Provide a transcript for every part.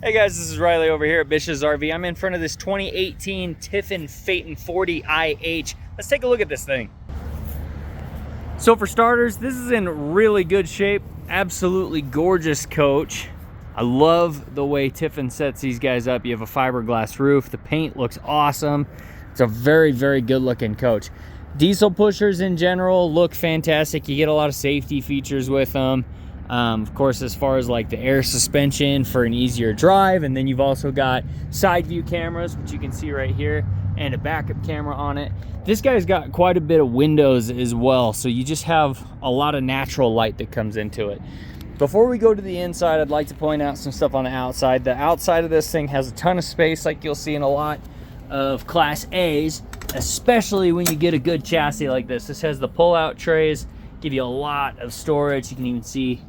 Hey guys, this is Riley over here at Bish's RV. I'm in front of this 2018 Tiffin Phaeton 40IH. Let's take a look at this thing. So for starters, this is in really good shape. Absolutely gorgeous coach. I love the way Tiffin sets these guys up. You have a fiberglass roof. The paint looks awesome. It's a very, very good looking coach. Diesel pushers in general look fantastic. You get a lot of safety features with them. Of course, as far as like the air suspension for an easier drive, and then you've also got side view cameras, which you can see right here, and a backup camera on it. This guy's got quite a bit of windows as well, so you just have a lot of natural light that comes into it. Before we go to the inside, I'd like to point out some stuff on the outside. The outside of this thing has a ton of space, like you'll see in a lot of Class A's, especially when you get a good chassis like this. This has the pull-out trays, give you a lot of storage. You can even see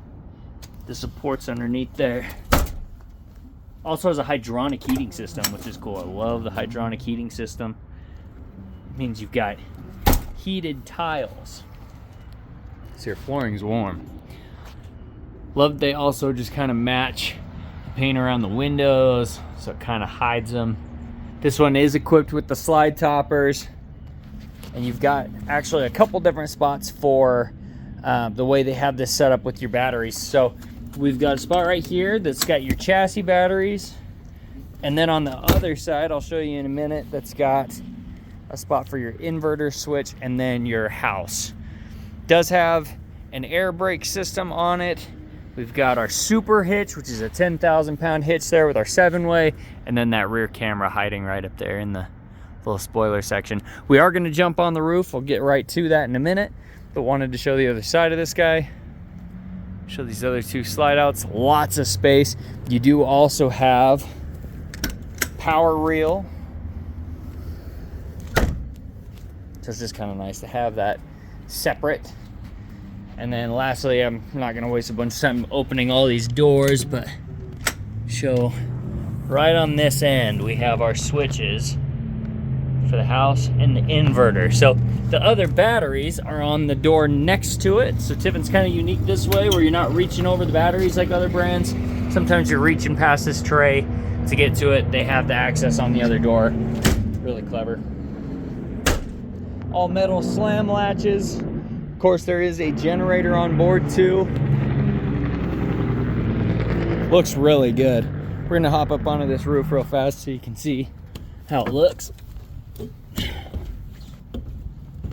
the supports underneath there. Also has a hydronic heating system, which is cool. I love the hydronic heating system. It means you've got heated tiles, so your flooring's warm. Love they also just kind of match the paint around the windows, so it kind of hides them. This one is equipped with the slide toppers, and you've got actually a couple different spots for the way they have this set up with your batteries. So we've got a spot right here that's got your chassis batteries, and then on the other side, I'll show you in a minute, that's got a spot for your inverter switch and then your house. Does have an air brake system on it. We've got our super hitch, which is a 10,000 pound hitch there with our 7-way, and then that rear camera hiding right up there in the little spoiler section. We are going to jump on the roof. We'll get right to that in a minute, but wanted to show the other side of this guy. Show these other two slide outs. Lots of space. You do also have power reel, so it's just kind of nice to have that separate. And then lastly, I'm not going to waste a bunch of time opening all these doors, but show right on this end we have our switches for the house and the inverter. So the other batteries are on the door next to it. So Tiffin's kind of unique this way, where you're not reaching over the batteries like other brands. Sometimes you're reaching past this tray to get to it. They have the access on the other door. Really clever. All metal slam latches. Of course, there is a generator on board too. Looks really good. We're gonna hop up onto this roof real fast so you can see how it looks.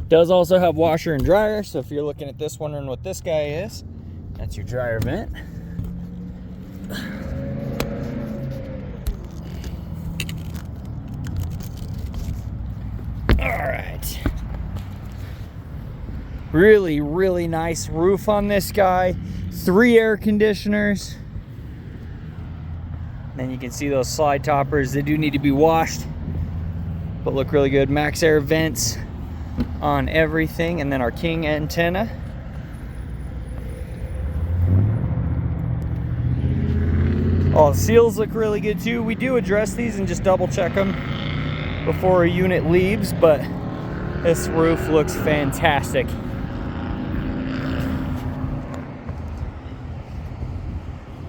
Does also have washer and dryer, so if you're looking at this wondering what this guy is, that's your dryer vent. All right. Really, really nice roof on this guy. 3 air conditioners. Then you can see those slide toppers. They do need to be washed, but look really good. Max air vents on everything, and then our king antenna. All the seals look really good too. We do address these and just double check them before a unit leaves, but this roof looks fantastic.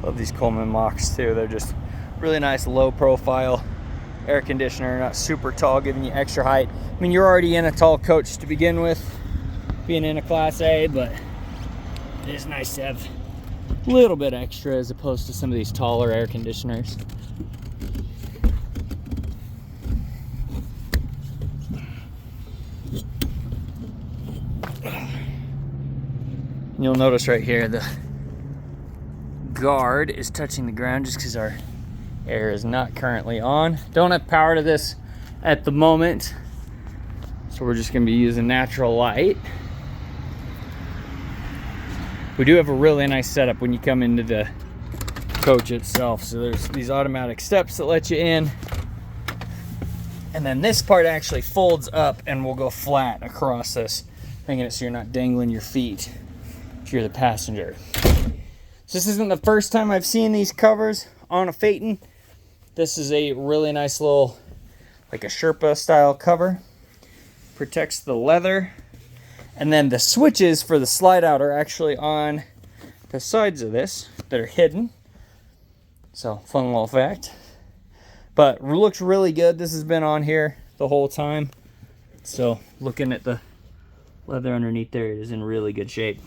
Love these Coleman locks too. They're just really nice, low profile air conditioner, not super tall, giving you extra height. I mean, you're already in a tall coach to begin with, being in a Class A, but it is nice to have a little bit extra as opposed to some of these taller air conditioners. You'll notice right here the guard is touching the ground just because our air is not currently on. Don't have power to this at the moment, so we're just going to be using natural light. We do have a really nice setup when you come into the coach itself. So there's these automatic steps that let you in, and then this part actually folds up and will go flat across this, making it so you're not dangling your feet if you're the passenger. So this isn't the first time I've seen these covers on a Phaeton. This is a really nice little, like a Sherpa style cover. Protects the leather. And then the switches for the slide out are actually on the sides of this that are hidden. So, fun little fact. But looks really good. This has been on here the whole time. So, looking at the leather underneath there, it is in really good shape.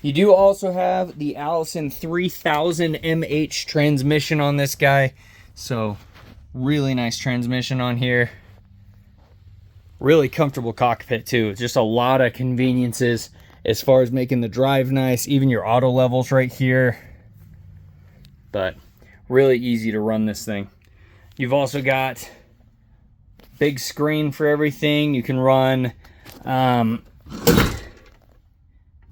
You do also have the Allison 3000 MH transmission on this guy. So, really nice transmission on here. Really comfortable cockpit too. Just a lot of conveniences as far as making the drive nice. Even your auto levels right here. But really easy to run this thing. You've also got big screen for everything. You can run, there's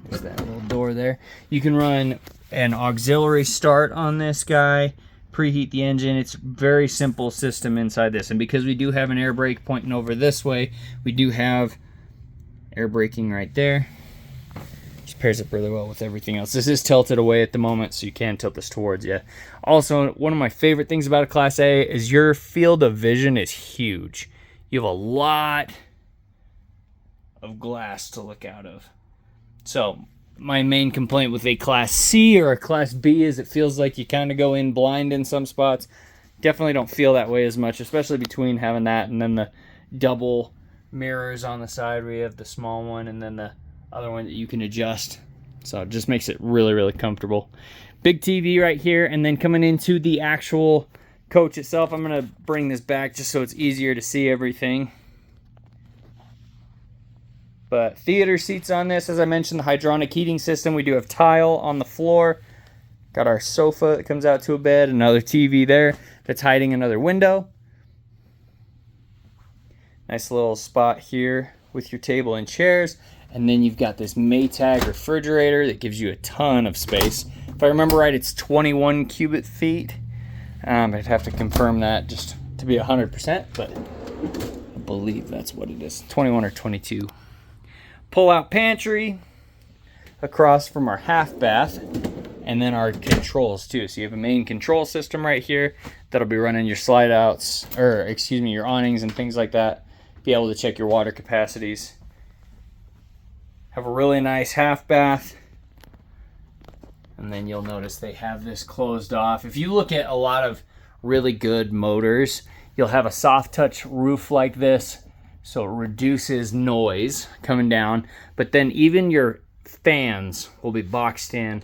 that little door there. You can run an auxiliary start on this guy, preheat the engine. It's a very simple system inside this. And because we do have an air brake pointing over this way, we do have air braking right there. Just pairs up really well with everything else. This is tilted away at the moment, so you can tilt this towards you. Also, one of my favorite things about a Class A is your field of vision is huge. You have a lot of glass to look out of. So, my main complaint with a Class C or a Class B is it feels like you kind of go in blind in some spots. Definitely don't feel that way as much, especially between having that and then the double mirrors on the side where you have the small one and then the other one that you can adjust. So it just makes it really, really comfortable. Big TV right here, and then coming into the actual coach itself, I'm going to bring this back just so it's easier to see everything. But theater seats on this, as I mentioned, the hydronic heating system. We do have tile on the floor. Got our sofa that comes out to a bed, another TV there that's hiding another window. Nice little spot here with your table and chairs. And then you've got this Maytag refrigerator that gives you a ton of space. If I remember right, it's 21 cubic feet. I'd have to confirm that just to be 100%, but I believe that's what it is, 21 or 22. Pull-out pantry across from our half bath, and then our controls too. So you have a main control system right here that'll be running your slide outs, or excuse me, your awnings and things like that. Be able to check your water capacities. Have a really nice half bath. And then you'll notice they have this closed off. If you look at a lot of really good motors, you'll have a soft touch roof like this, so it reduces noise coming down. But then even your fans will be boxed in,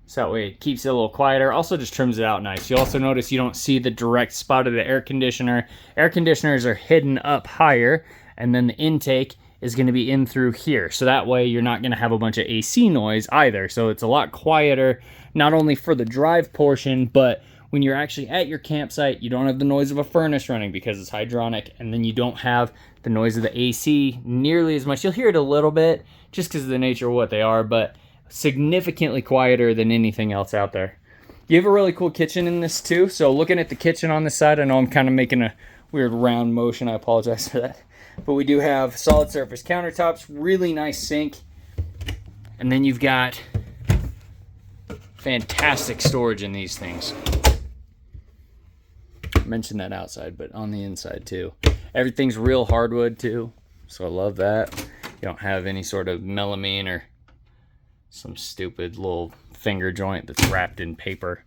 so that way it keeps it a little quieter. Also just trims it out nice. You also notice you don't see the direct spot of the air conditioner. Air conditioners are hidden up higher, and then the intake is going to be in through here. So that way you're not going to have a bunch of AC noise either. So it's a lot quieter, not only for the drive portion, but when you're actually at your campsite, you don't have the noise of a furnace running because it's hydronic, and then you don't have the noise of the AC nearly as much. You'll hear it a little bit just because of the nature of what they are, but significantly quieter than anything else out there. You have a really cool kitchen in this too. So looking at the kitchen on this side, I know I'm kind of making a weird round motion. I apologize for that. But we do have solid surface countertops, really nice sink. And then you've got fantastic storage in these things. I mentioned that outside, but on the inside too. Everything's real hardwood too, so I love that. You don't have any sort of melamine or some stupid little finger joint that's wrapped in paper.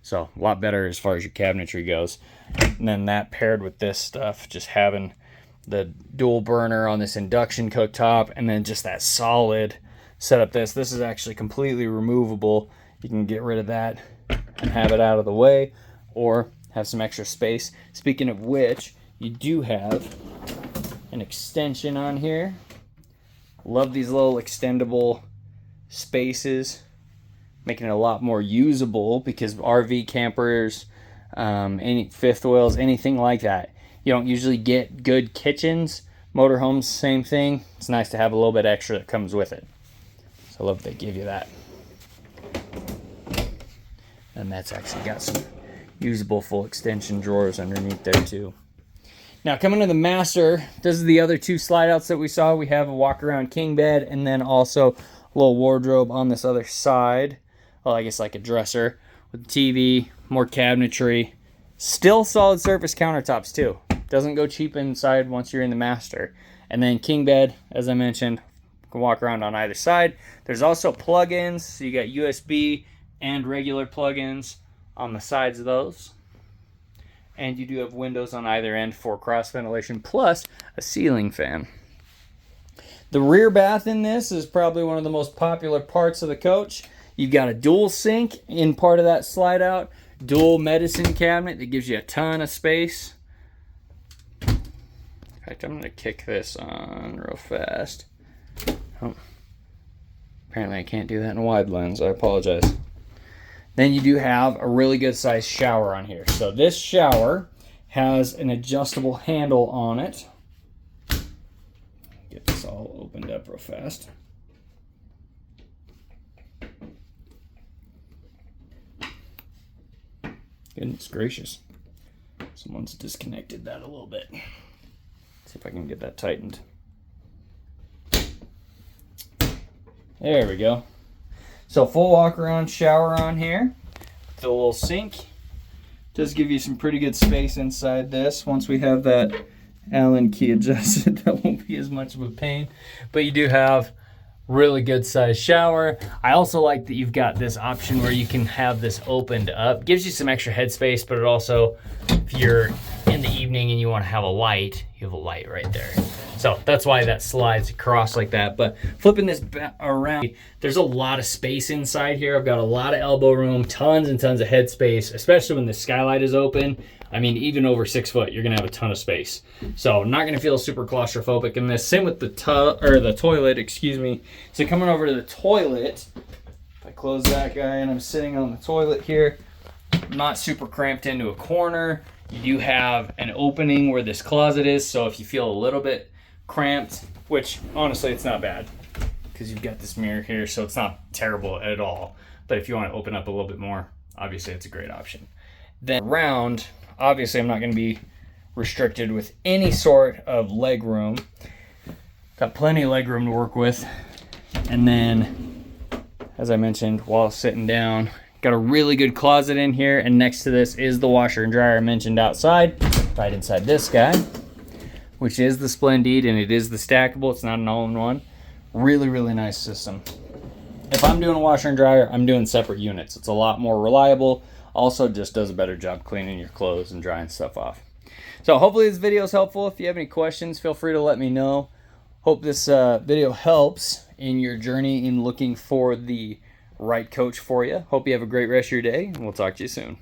So a lot better as far as your cabinetry goes. And then that paired with this stuff, just having the dual burner on this induction cooktop, and then just that solid setup. This is actually completely removable. You can get rid of that and have it out of the way, or have some extra space. Speaking of which, you do have an extension on here. Love these little extendable spaces, making it a lot more usable, because RV campers, any fifth wheels, anything like that, you don't usually get good kitchens. Motorhomes, same thing. It's nice to have a little bit extra that comes with it. So I love they give you that. And that's actually got some usable full extension drawers underneath there too. Now coming to the master, this is the other two slide outs that we saw. We have a walk around king bed, and then also a little wardrobe on this other side. Well, I guess like a dresser with TV, more cabinetry. Still solid surface countertops too. Doesn't go cheap inside once you're in the master. And then king bed, as I mentioned, you can walk around on either side. There's also plug-ins, so you got USB and regular plug-ins on the sides of those. And you do have windows on either end for cross ventilation, plus a ceiling fan. The rear bath in this is probably one of the most popular parts of the coach. You've got a dual sink in part of that slide out, dual medicine cabinet that gives you a ton of space. In fact, I'm going to kick this on real fast. Oh. Apparently I can't do that in a wide lens. I apologize. Then you do have a really good sized shower on here. So this shower has an adjustable handle on it. Get this all opened up real fast. Goodness gracious. Someone's disconnected that a little bit. See if I can get that tightened. There we go. So full walk around shower on here. The little sink. Does give you some pretty good space inside this. Once we have that Allen key adjusted, that won't be as much of a pain. But you do have really good sized shower. I also like that you've got this option where you can have this opened up. Gives you some extra headspace, but it also, if you're in the evening and you want to have a light, you have a light right there. So that's why that slides across like that. But flipping this around, there's a lot of space inside here. I've got a lot of elbow room, tons and tons of headspace, especially when the skylight is open. I mean, even over 6 foot, you're gonna have a ton of space. So not gonna feel super claustrophobic in this. Same with the toilet, excuse me. So coming over to the toilet, if I close that guy and I'm sitting on the toilet here, I'm not super cramped into a corner. You do have an opening where this closet is, so if you feel a little bit cramped, which honestly it's not bad because you've got this mirror here, so it's not terrible at all. But if you want to open up a little bit more, obviously it's a great option. Then around, obviously I'm not going to be restricted with any sort of leg room. Got plenty of leg room to work with. And then, as I mentioned, while sitting down, got a really good closet in here, and next to this is the washer and dryer I mentioned outside, right inside this guy, which is the Splendide, and it is the stackable. It's not an all-in-one. Really, really nice system. If I'm doing a washer and dryer, I'm doing separate units. It's a lot more reliable. Also just does a better job cleaning your clothes and drying stuff off. So hopefully this video is helpful. If you have any questions, feel free to let me know. Hope this video helps in your journey in looking for the right coach for you. Hope you have a great rest of your day, and we'll talk to you soon.